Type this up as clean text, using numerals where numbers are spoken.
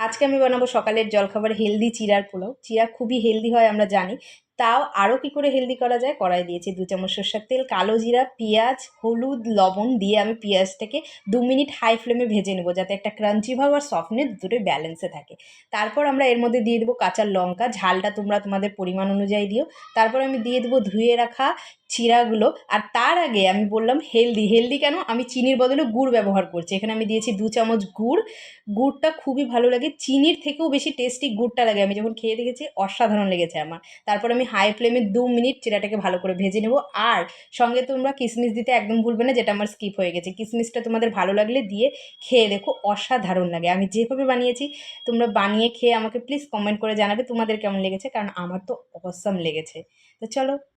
আজকে আমি বানাবো সকালের জলখাবার হেলদি চিড়ার পোলাও। চিড়া খুবই হেলদি হয় আমরা জানি। তাও আরও কি করে হেলদি করা যায়, কড়াই দিয়েছি 2 চামচ সরষের তেল, কালো জিরা, পেঁয়াজ, হলুদ, লবণ দিয়ে আমি পেঁয়াজটাকে 2 মিনিট হাই ফ্লেমে ভেজে নেবো, যাতে একটা ক্রাঞ্চি ভাব আর সফটনেস দুটোই ব্যালেন্সে থাকে। তারপর আমরা এর মধ্যে দিয়ে দেবো কাঁচা লঙ্কা, ঝালটা তোমরা তোমাদের পরিমাণ অনুযায়ী দিও। তারপর আমি দিয়ে দেবো ধুয়ে রাখা চিড়াগুলো। আর তার আগে আমি বললাম হেলদি, হেলদি কেন, আমি চিনির বদলে গুড় ব্যবহার করছি। এখানে আমি দিয়েছি 2 চামচ গুড়। গুড়টা খুবই ভালো লাগে, চিনির থেকেও বেশি টেস্টি গুড়টা লাগে। আমি যখন খেয়ে দেখেছি অসাধারণ লেগেছে আমার। তারপর আমি হাই ফ্লেমে 2 মিনিট চিড়াটাকে ভালো করে ভেজে নেব। আর সঙ্গে তোমরা কিশমিশ দিতে একদম ভুলবে না, যেটা আমার স্কিপ হয়ে গেছে। কিশমিশটা তোমাদের ভালো লাগলে দিয়ে খেয়ে দেখো, অসাধারণ লাগে। আমি যেভাবে বানিয়েছি তোমরা বানিয়ে খেয়ে আমাকে প্লিজ কমেন্ট করে জানাবে তোমাদের কেমন লেগেছে, কারণ আমার তো অসাম লেগেছে। তো চলো